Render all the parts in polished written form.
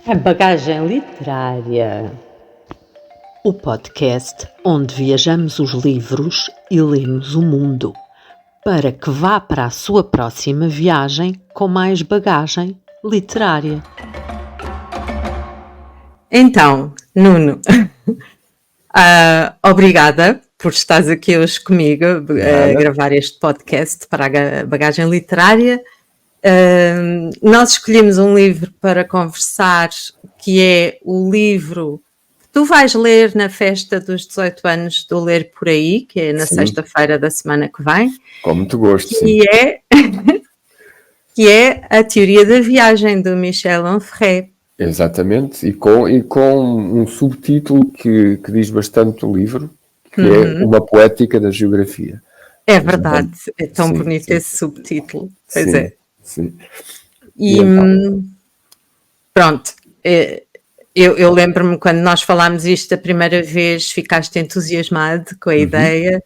A bagagem literária. O podcast onde viajamos os livros e lemos o mundo, para que vá para a sua próxima viagem com mais bagagem literária. Então, Nuno, obrigada por estares aqui hoje comigo a gravar este podcast para a bagagem literária. Nós escolhemos um livro para conversar, que é o livro que tu vais ler na festa dos 18 anos do Ler Por Aí, que é na sexta-feira da semana que vem. Com muito gosto, que é A Teoria da Viagem, do Michel Onfray. Exatamente, e com um subtítulo que diz bastante do livro, que é Uma Poética da Geografia. É verdade, é tão bonito esse subtítulo. Pois é. Sim. E então? Pronto, eu lembro-me quando nós falámos isto a primeira vez, ficaste entusiasmado com a ideia.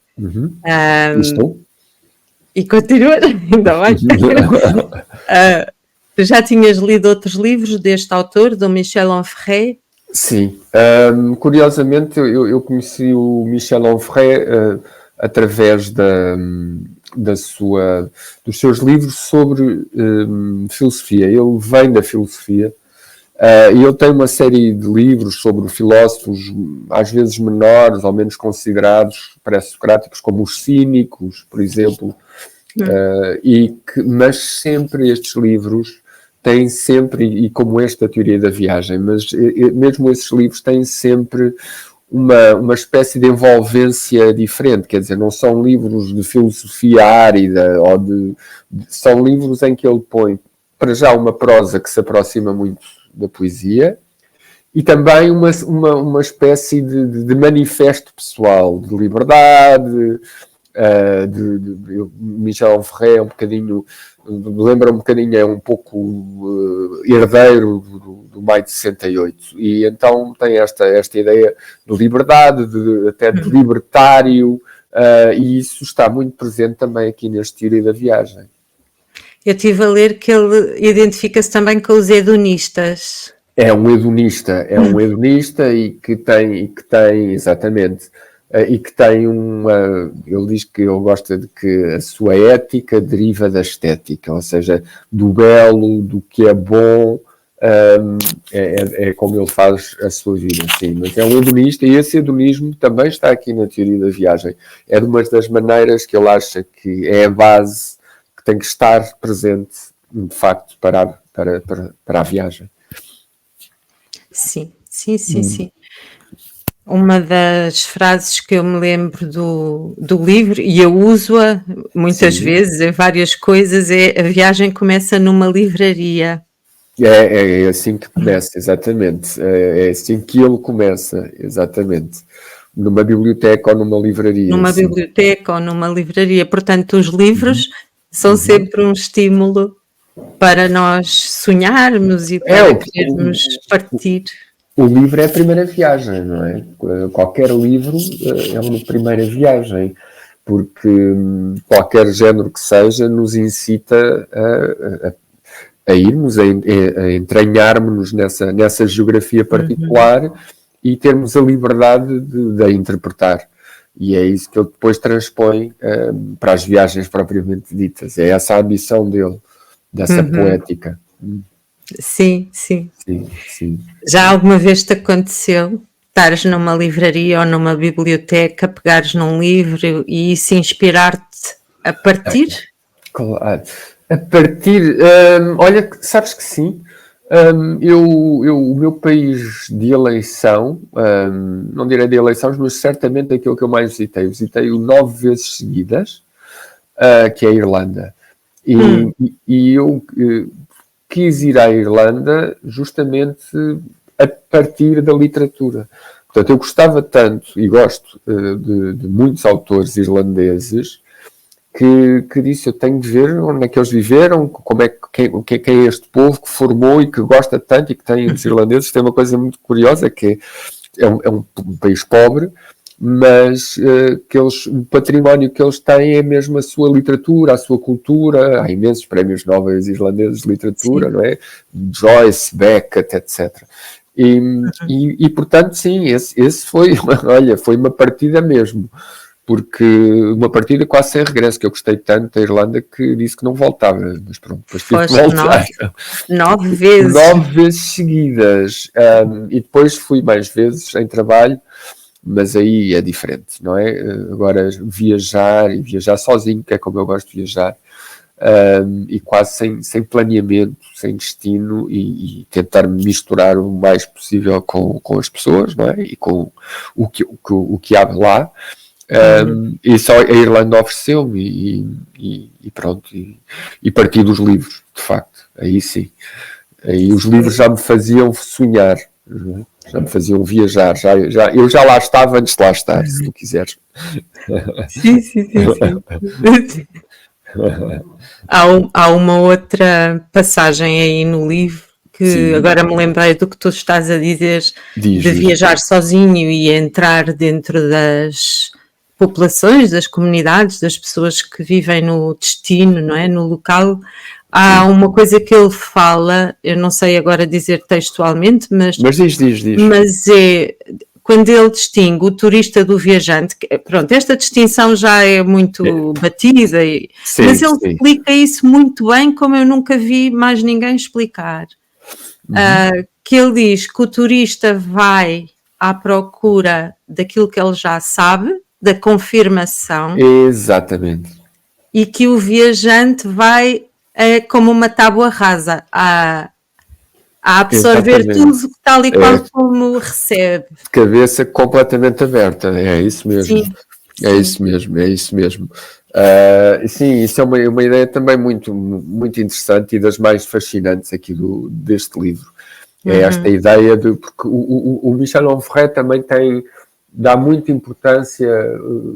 Estou. E continuas, ainda bem. Tu já tinhas lido outros livros deste autor, do Michel Onfray? Sim. Curiosamente, eu conheci o Michel Onfray através dos seus livros sobre filosofia. Ele vem da filosofia e ele tem uma série de livros sobre filósofos, às vezes menores ou menos considerados pré-socráticos, como os cínicos, por exemplo, mas sempre estes livros têm sempre, e como esta Teoria da Viagem, mas mesmo esses livros têm sempre uma espécie de envolvência diferente, quer dizer, não são livros de filosofia árida, são livros em que ele põe, para já, uma prosa que se aproxima muito da poesia, e também uma espécie de manifesto pessoal, de liberdade. Michel Onfray é um bocadinho, lembra um bocadinho, é um pouco herdeiro do Maio de 68, e então tem esta ideia de liberdade, até de libertário, e isso está muito presente também aqui neste Teoria da Viagem. Eu estive a ler que ele identifica-se também com os hedonistas. É um hedonista e que tem, exatamente, e que tem ele diz que ele gosta de que a sua ética deriva da estética, ou seja, do belo, do que é bom, é como ele faz a sua vida, sim. Mas é um hedonista, e esse hedonismo também está aqui na Teoria da Viagem. É uma das maneiras que ele acha que é a base que tem que estar presente, de facto, para a viagem. Sim. Uma das frases que eu me lembro do livro, e eu uso-a muitas vezes em várias coisas, é: a viagem começa numa livraria. É assim que começa, exatamente. É assim que ele começa, exatamente. Numa biblioteca ou numa livraria. Biblioteca ou numa livraria. Portanto, os livros são sempre um estímulo para nós sonharmos e para querermos partir. O livro é a primeira viagem, não é? Qualquer livro é uma primeira viagem, porque qualquer género que seja nos incita a irmos, a entranharmos nessa geografia particular e termos a liberdade de a interpretar. E é isso que ele depois transpõe para as viagens propriamente ditas. É essa a ambição dele, dessa poética. Sim. Já alguma vez te aconteceu estares numa livraria ou numa biblioteca, pegares num livro e isso inspirar-te a partir? Claro. A partir... olha, sabes que sim. O meu país de eleição, não direi de eleições, mas certamente aquilo que eu mais visitei. Visitei-o 9 vezes seguidas, que é a Irlanda. E eu... quis ir à Irlanda justamente a partir da literatura. Portanto, eu gostava tanto e gosto de muitos autores irlandeses que disse: eu tenho de ver onde é que eles viveram, quem é este povo que formou e que gosta tanto, e que tem, os irlandeses têm uma coisa muito curiosa, que é um país pobre, mas o património que eles têm é mesmo a sua literatura, a sua cultura. Há imensos prémios Nobel irlandeses de literatura, não é? Joyce, Beckett, etc. E portanto, sim, esse foi, olha, foi uma partida mesmo, porque uma partida quase sem regresso, que eu gostei tanto da Irlanda que disse que não voltava, mas pronto, depois tive que voltar. 9 vezes. 9 vezes seguidas, e depois fui mais vezes em trabalho, mas aí é diferente, não é? Agora viajar e viajar sozinho, que é como eu gosto de viajar, e quase sem planeamento, sem destino, e tentar me misturar o mais possível com as pessoas, não é? E com o que há lá. E só a Irlanda ofereceu-me e pronto, e parti dos livros, de facto, aí sim. Aí os livros já me faziam sonhar, já me faziam viajar, eu já lá estava antes de lá estar, se tu quiseres. Sim. Há uma outra passagem aí no livro que sim. Agora me lembrei do que tu estás a dizer, de viajar sozinho e entrar dentro das populações, das comunidades, das pessoas que vivem no destino, não é? No local. Há uma coisa que ele fala, eu não sei agora dizer textualmente, mas diz. Mas é quando ele distingue o turista do viajante, pronto, esta distinção já é muito batida, mas ele explica isso muito bem, como eu nunca vi mais ninguém explicar. Que ele diz que o turista vai à procura daquilo que ele já sabe, da confirmação. Exatamente. E que o viajante vai como uma tábua rasa a absorver tudo tal e qual como recebe. De cabeça completamente aberta, é isso mesmo. Sim. É isso mesmo. Sim, isso é uma ideia também muito, muito interessante e das mais fascinantes aqui deste livro. É esta ideia de... Porque o Michel Onfray também dá muita importância,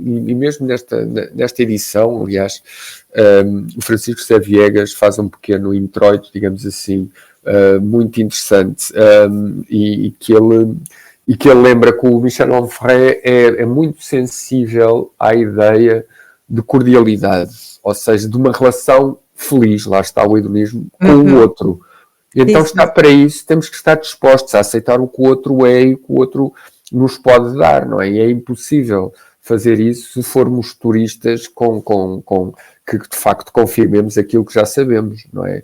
e mesmo nesta edição, aliás, o Francisco José Viegas faz um pequeno introito, digamos assim, muito interessante, e que ele lembra que o Michel Onfray é muito sensível à ideia de cordialidade, ou seja, de uma relação feliz, lá está o hedonismo, com o outro. Então para isso temos que estar dispostos a aceitar o que o outro é e o que o outro nos pode dar, não é? E é impossível fazer isso se formos turistas que de facto confirmemos aquilo que já sabemos, não é?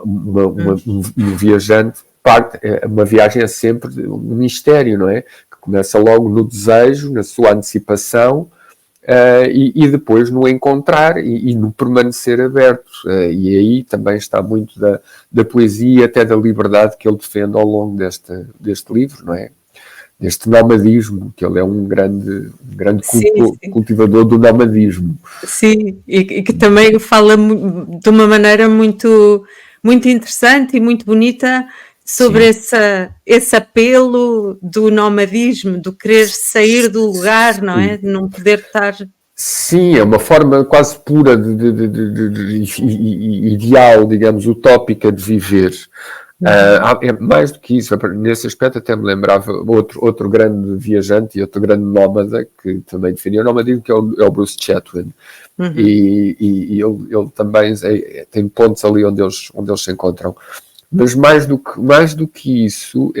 Um viajante uma viagem é sempre um mistério, não é? Que começa logo no desejo, na sua antecipação, e depois no encontrar e no permanecer aberto. E aí também está muito da poesia, até da liberdade que ele defende ao longo deste livro, não é? Deste nomadismo, que ele é um grande cultivador do nomadismo. Sim, e que também fala de uma maneira muito, muito interessante e muito bonita sobre esse apelo do nomadismo, do querer sair do lugar, não é? De não poder estar... Sim, é uma forma quase pura de ideal, digamos, utópica de viver. É mais do que isso, nesse aspecto até me lembrava outro grande viajante e outro grande nómada que também definia o nomadismo, que é o Bruce Chatwin. E ele também tem pontos ali onde eles se encontram. Mas mais do que isso,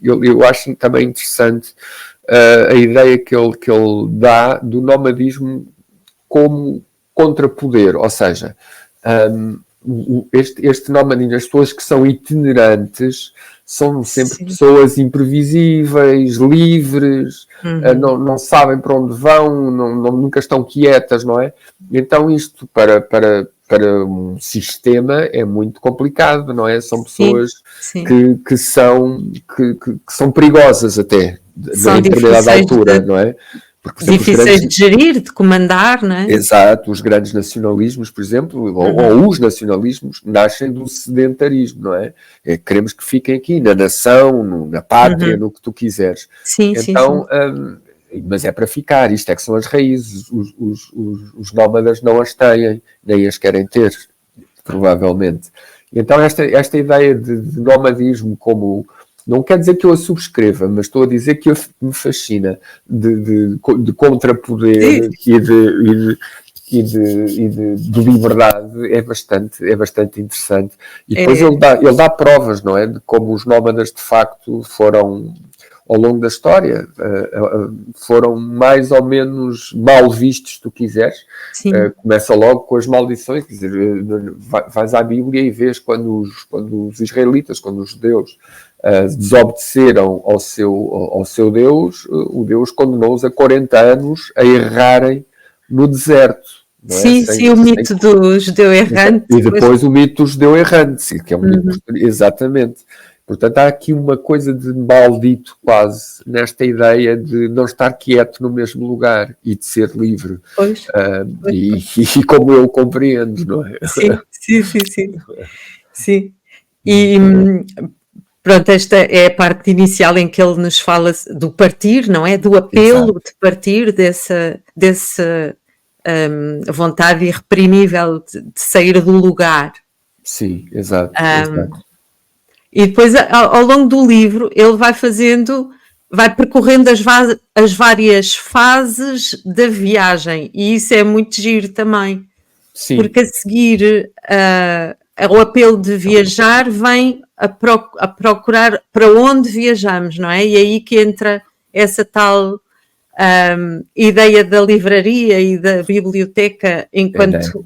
eu acho também interessante a ideia que ele dá do nomadismo como contrapoder, ou seja, este nomadismo, as pessoas que são itinerantes são sempre pessoas imprevisíveis, livres, não sabem para onde vão, nunca estão quietas, não é? Então isto para um sistema é muito complicado, não é? São pessoas que são perigosas até, em determinada altura, não é? Porque, difíceis de gerir, de comandar, não é? Exato, os grandes nacionalismos, por exemplo, ou os nacionalismos, nascem do sedentarismo, não é? Queremos que fiquem aqui, na nação, na pátria, no que tu quiseres. Então, mas é para ficar, isto é que são as raízes, os nómadas não as têm, nem as querem ter, provavelmente. Então esta ideia de nomadismo como Não quer dizer que eu a subscreva, mas estou a dizer que me fascina de contrapoder de liberdade, é bastante interessante. E depois ele dá provas, não é? De como os nómadas de facto foram, ao longo da história, foram mais ou menos mal vistos, se tu quiseres. Começa logo com as maldições, quer dizer, vais à Bíblia e vês quando os israelitas, quando os judeus desobedeceram ao seu Deus, o Deus condenou-os a 40 anos a errarem no deserto. Sim, o mito do judeu errante. E depois o mito do judeu errante, que é um mito, exatamente. Portanto, há aqui uma coisa de maldito quase nesta ideia de não estar quieto no mesmo lugar e de ser livre. E como eu compreendo, não é? Sim. E pronto, esta é a parte inicial em que ele nos fala do partir, não é? Do apelo de partir dessa vontade irreprimível de sair do lugar. Sim, exato. E depois, ao longo do livro, ele vai percorrendo as várias fases da viagem, e isso é muito giro também. Sim. Porque a seguir o apelo de viajar vem a procurar para onde viajamos, não é? E aí que entra essa tal ideia da livraria e da biblioteca enquanto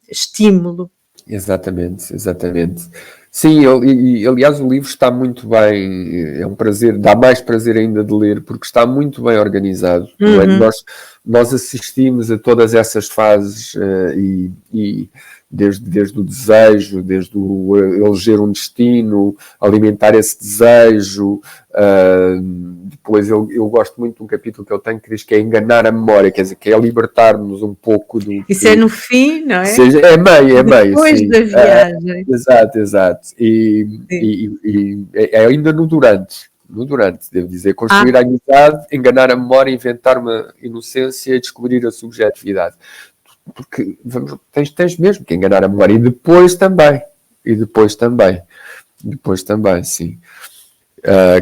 estímulo. Exatamente. Sim, aliás o livro está muito bem, é um prazer, dá mais prazer ainda de ler, porque está muito bem organizado. Não é? Nós assistimos a todas essas fases e desde o desejo, desde o eleger um destino, alimentar esse desejo. Depois eu gosto muito de um capítulo que ele tem que diz que é enganar a memória, quer dizer, que é libertar-nos um pouco do... Isso é no fim, não é? É meio. Depois sim. da viagem. Exato. E é ainda no durante, devo dizer, construir a amizade, enganar a memória, inventar uma inocência e descobrir a subjetividade. Porque tens mesmo que enganar a memória. E depois também, sim.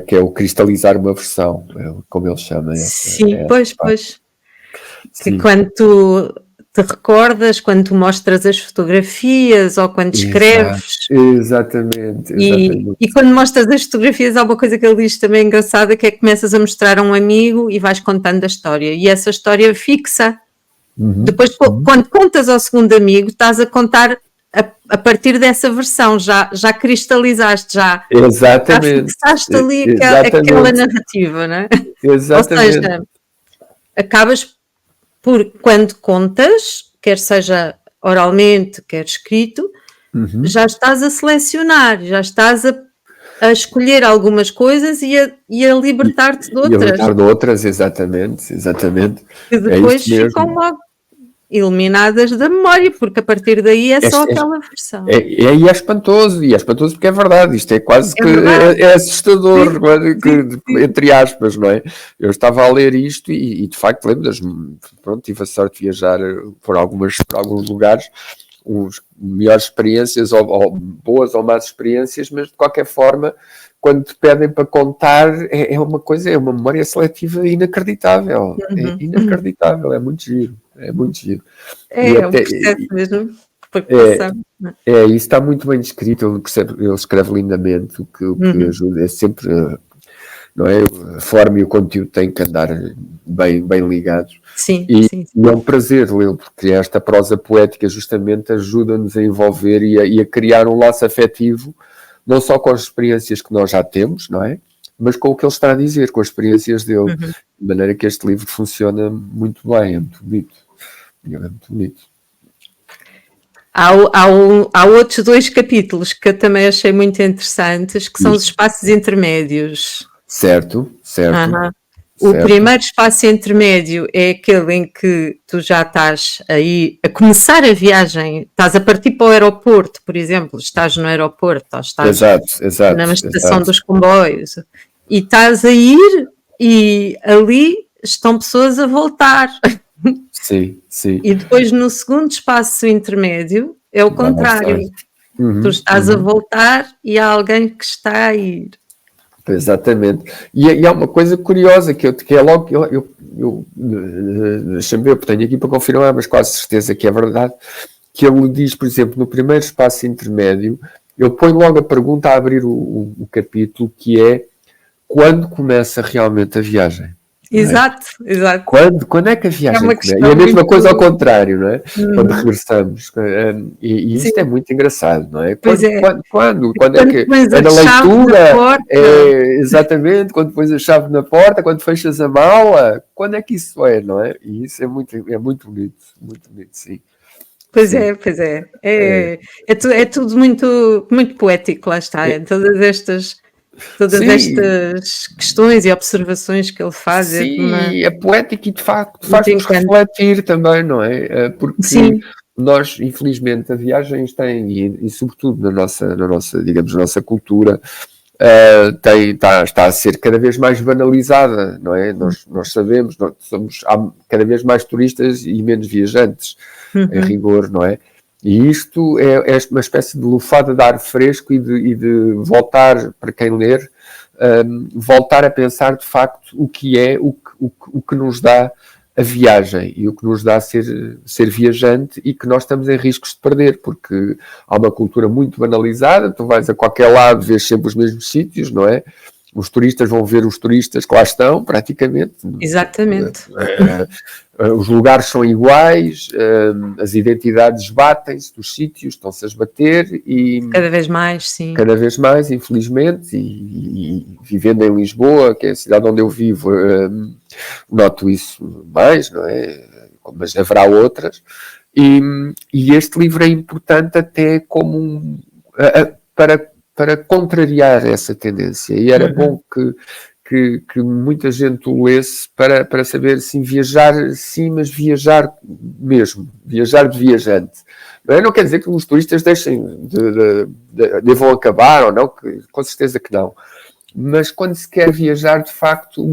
Que é o cristalizar uma versão, como ele chama. Pois. Que quando tu te recordas, quando tu mostras as fotografias ou quando escreves. Exatamente. E quando mostras as fotografias, há uma coisa que ele diz também engraçada, que é que começas a mostrar a um amigo e vais contando a história. E essa história fixa. Depois, quando contas ao segundo amigo, estás a contar a partir dessa versão, já cristalizaste, já fixaste ali aquela narrativa, não é? Exatamente. Ou seja, acabas por, quando contas, quer seja oralmente, quer escrito, já estás a selecionar, já estás a escolher algumas coisas e a libertar-te de outras. E a libertar de outras, exatamente. Que depois ficam logo eliminadas da memória, porque a partir daí é só aquela versão. E é espantoso porque é verdade, isto é quase que é assustador, entre aspas, não é? Eu estava a ler isto e de facto lembro-me, tive a sorte de viajar por alguns lugares, melhores experiências, ou boas ou más experiências, mas de qualquer forma, quando te pedem para contar, é uma memória seletiva inacreditável. É inacreditável, é muito giro. Um processo mesmo. Isso está muito bem descrito, ele escreve lindamente, o que ajuda, é sempre, não é? A forma e o conteúdo têm que andar bem ligados. Sim. É um prazer lê-lo, porque esta prosa poética justamente ajuda-nos a envolver e a criar um laço afetivo, não só com as experiências que nós já temos, não é? Mas com o que ele está a dizer, com as experiências dele. De maneira que este livro funciona muito bem, é muito bonito. Há outros 2 capítulos que eu também achei muito interessantes, que são os espaços intermédios. Certo. O primeiro espaço intermédio é aquele em que tu já estás aí a começar a viagem, estás a partir para o aeroporto, por exemplo, estás no aeroporto, ou estás na estação dos comboios, e estás a ir e ali estão pessoas a voltar. Sim. E depois no segundo espaço intermédio é o contrário. Tu estás a voltar e há alguém que está a ir. Exatamente. E há uma coisa curiosa que é logo, deixa-me ver, porque tenho aqui para confirmar, mas quase certeza que é verdade, que ele diz, por exemplo, no primeiro espaço intermédio, ele põe logo a pergunta a abrir o capítulo, que é quando começa realmente a viagem? Exato, exato. Quando é que a viagem uma começa? questão E a mesma muito- coisa ao contrário, não é? Quando regressamos. E Sim. isto é muito engraçado, não é? Pois é. Quando é que pões é a na chave na leitura? porta. É exatamente, quando pões a chave na porta, quando fechas a mala, quando é que isso é, não é? E isso é muito bonito, sim. Pois Sim. é, pois é. É tudo muito, muito poético, lá está. Todas estas questões e observações que ele faz. Sim, é poético e de facto Muito faz-nos encanto. refletir também, não é? Porque Sim, nós, infelizmente, as viagens têm, e sobretudo digamos, na nossa cultura, está a ser cada vez mais banalizada, não é? Nós sabemos, há cada vez mais turistas e menos viajantes, em rigor, não é? E isto é uma espécie de lufada de ar fresco e de voltar, para quem ler, voltar a pensar de facto o que nos dá a viagem e o que nos dá a ser viajante e que nós estamos em riscos de perder, porque há uma cultura muito banalizada, tu vais a qualquer lado, vês sempre os mesmos sítios, não é? Os turistas vão ver os turistas que lá estão, praticamente. exatamente. Os lugares são iguais, as identidades batem-se dos sítios, estão-se a esbater e Cada vez mais, sim. cada vez mais, infelizmente, e vivendo em Lisboa, que é a cidade onde eu vivo, noto isso mais, não é? Mas haverá outras. E este livro é importante até como para contrariar essa tendência. E era bom que muita gente o lesse para saber, sim, viajar, sim, mas viajar mesmo, viajar de viajante. Não quer dizer que os turistas devam acabar ou não, com certeza que não. Mas quando se quer viajar, de facto,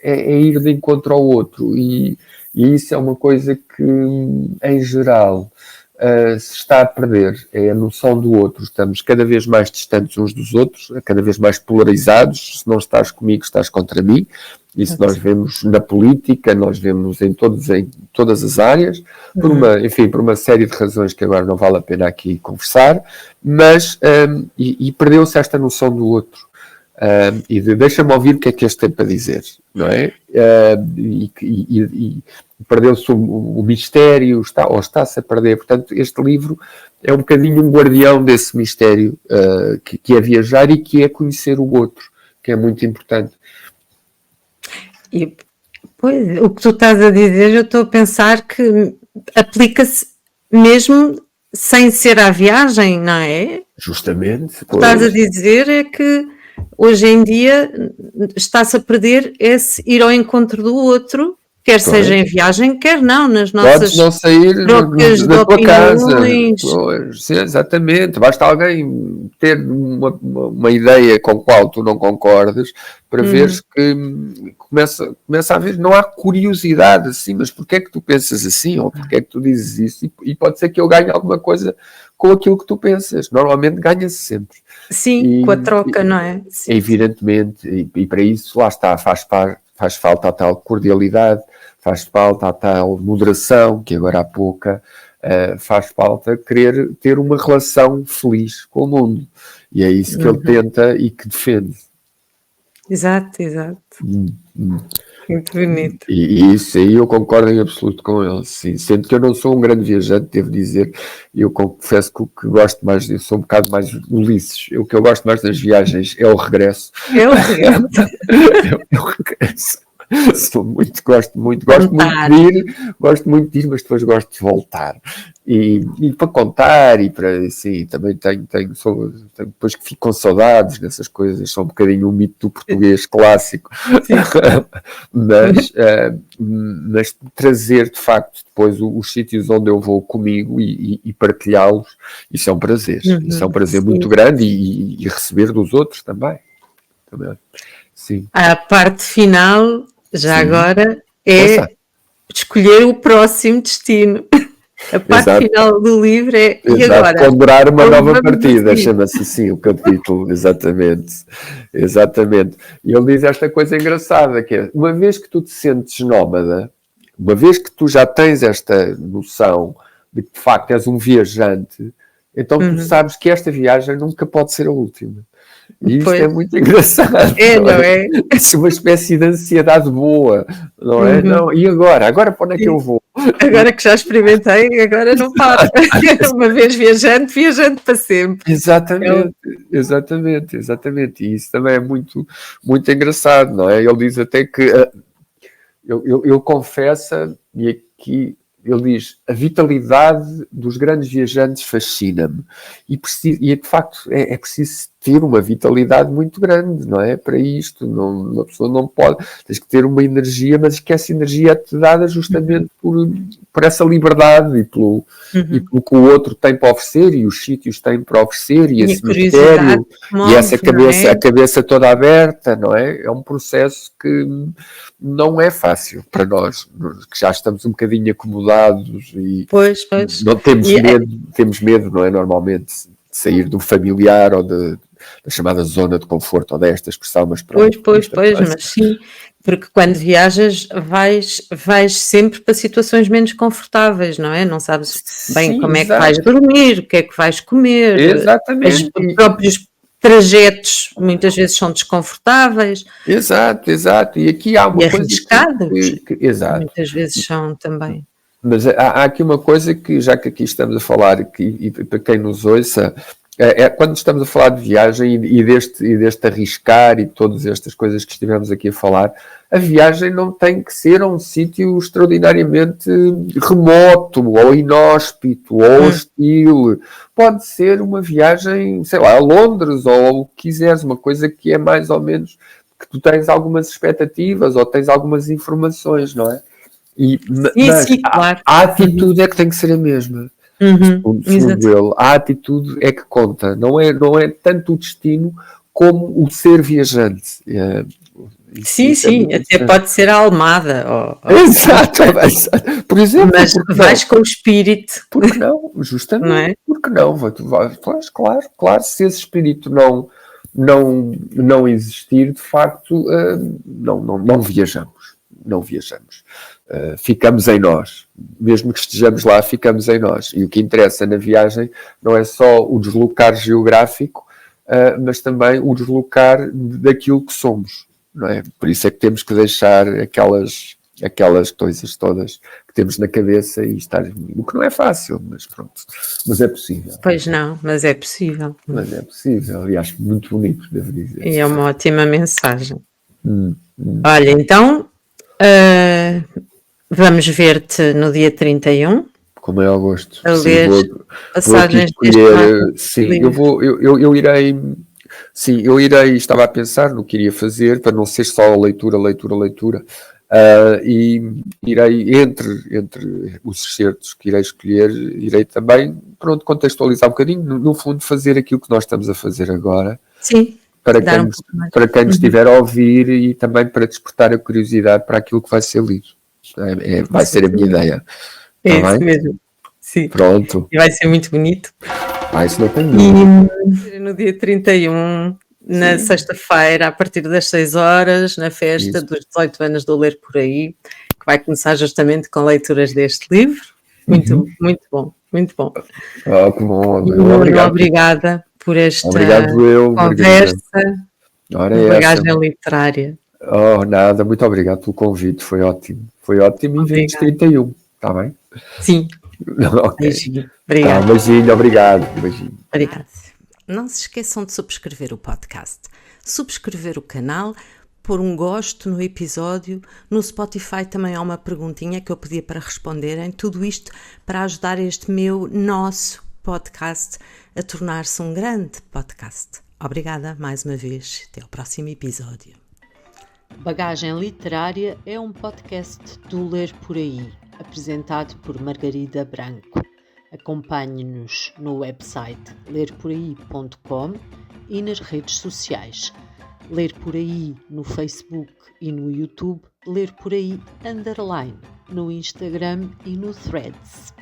é ir de encontro ao outro. E isso é uma coisa que, em geral, se está a perder. É a noção do outro. Estamos cada vez mais distantes uns dos outros, cada vez mais polarizados. Se não estás comigo, estás contra mim. Isso nós vemos na política, nós vemos em todas as áreas, por uma série de razões que agora não vale a pena aqui conversar, mas perdeu-se esta noção do outro. E deixa-me ouvir o que é que este tem para dizer, não é? E perdeu-se o mistério, está-se a perder. Portanto, este livro é um bocadinho um guardião desse mistério, que é viajar e que é conhecer o outro, que é muito importante. E, pois, o que tu estás a dizer, eu estou a pensar que aplica-se mesmo sem ser à viagem, não é? Justamente. O que estás a dizer é que hoje em dia está-se a perder esse ir ao encontro do outro, quer seja em viagem, quer não, nas nossas Podes não sair trocas da de tua casa. opiniões. Pois, exatamente. Basta alguém ter uma ideia com a qual tu não concordas para veres que começa a haver, não há curiosidade assim, mas porquê é que tu pensas assim? Ou porquê é que tu dizes isso? E pode ser que eu ganhe alguma coisa com aquilo que tu pensas. Normalmente ganha-se sempre. Sim, com a troca, não é? Sim. Evidentemente, e para isso, lá está, faz falta a tal cordialidade, faz falta a tal moderação, que agora há pouca, faz falta querer ter uma relação feliz com o mundo. E é isso que ele tenta e que defende. Exato. Muito bonito. E isso aí eu concordo em absoluto com ele, sim. Sendo que eu não sou um grande viajante, devo dizer, eu confesso que o que gosto mais, eu sou um bocado mais Ulisses, o que eu gosto mais das viagens é o regresso. É o regresso. É o regresso. Gosto muito de ir, mas depois gosto de voltar. E para contar, e para assim, também tenho depois que fico com saudades dessas coisas, são um bocadinho um mito do português clássico. Mas trazer de facto depois os sítios onde eu vou comigo e partilhá-los, isso é um prazer. Isso é um prazer muito grande e receber dos outros também. Sim. A parte final, já agora, é escolher o próximo destino. A parte final do livro é e agora? Ponderar uma nova partida, assim. chama-se assim o capítulo, exatamente. E ele diz esta coisa engraçada, que é, uma vez que tu te sentes nómada, uma vez que tu já tens esta noção de que de facto és um viajante, então tu sabes que esta viagem nunca pode ser a última. E isto é muito engraçado. Não é? É uma espécie de ansiedade boa, não é? Não, e agora? Agora para onde é que eu vou? Agora que já experimentei, agora não paro. Uma vez viajante para sempre. Exatamente. E isso também é muito, muito engraçado, não é? Ele diz até que ele confessa, e aqui ele diz, a vitalidade dos grandes viajantes fascina-me. E de facto é preciso ter uma vitalidade muito grande, não é? Para isto, uma pessoa não pode, tens que ter uma energia, mas que essa energia é-te dada justamente por essa liberdade e pelo que o outro tem para oferecer e os sítios têm para oferecer e esse mistério e essa cabeça, a cabeça toda aberta, não é? É um processo que não é fácil para nós, que já estamos um bocadinho acomodados e não temos medo, não é? Normalmente de sair do familiar ou da chamada zona de conforto, ou desta expressão, mas pronto. Pois, mas sim, porque quando viajas vais sempre para situações menos confortáveis, não é? Não sabes bem como é que vais dormir, o que é que vais comer. Exatamente. Os próprios trajetos muitas vezes são desconfortáveis. Exato. E aqui há uma coisa arriscados. Exato. Muitas vezes são também. Mas há aqui uma coisa que, já que aqui estamos a falar, e para quem nos ouça, quando estamos a falar de viagem e deste arriscar e todas estas coisas que estivemos aqui a falar, a viagem não tem que ser um sítio extraordinariamente remoto, ou inóspito, ou hostil. Pode ser uma viagem, sei lá, a Londres, ou o que quiseres, uma coisa que é mais ou menos, que tu tens algumas expectativas, ou tens algumas informações, não é? Mas claro. A atitude é que tem que ser a mesma. Segundo ele, a atitude é que conta, não é tanto o destino como o ser viajante. Sim, até pode ser a Almada. Exato, por exemplo. Mas vais com o espírito. Porque não? Justamente. Não é? Porque não? Claro, se esse espírito não existir, de facto, não viajamos. Não viajamos. Ficamos em nós. Mesmo que estejamos lá, ficamos em nós. E o que interessa na viagem não é só o deslocar geográfico, mas também o deslocar daquilo que somos. Não é? Por isso é que temos que deixar aquelas coisas todas que temos na cabeça e estar... O que não é fácil, mas pronto. Mas é possível. Pois não, mas é possível. E acho muito bonito, devo dizer. E é uma ótima mensagem. Olha, então... vamos ver-te no dia 31. Com o maior gosto. A ler passagens deste eu irei. Sim, eu irei. Estava a pensar no que iria fazer para não ser só leitura. E irei, entre os excertos que irei escolher, irei também, contextualizar um bocadinho, no fundo, fazer aquilo que nós estamos a fazer agora. Sim. Para quem nos estiver a ouvir e também para despertar a curiosidade para aquilo que vai ser lido. Vai ser a minha ideia. É isso mesmo. Sim. Pronto. E vai ser muito bonito. Isso não tenho dúvida. E no dia 31, na sexta-feira, a partir das 6 horas, na festa dos 18 anos do Ler Por Aí, que vai começar justamente com leituras deste livro. Muito bom. Que bom. Obrigado. Obrigada por esta conversa, bagagem literária. Nada, muito obrigado pelo convite, foi ótimo. E 2031, está bem? Sim. Okay. Beijinho. Obrigado. Beijinho, obrigado. Obrigado. Não se esqueçam de subscrever o podcast, subscrever o canal, pôr um gosto no episódio. No Spotify também há uma perguntinha que eu pedi para responderem. Tudo isto para ajudar nosso podcast a tornar-se um grande podcast. Obrigada mais uma vez. Até ao próximo episódio. Bagagem Literária é um podcast do Ler Por Aí, apresentado por Margarida Branco. Acompanhe-nos no website lerporaí.com e nas redes sociais. Ler Por Aí no Facebook e no YouTube, Ler Por Aí _ no Instagram e no Threads.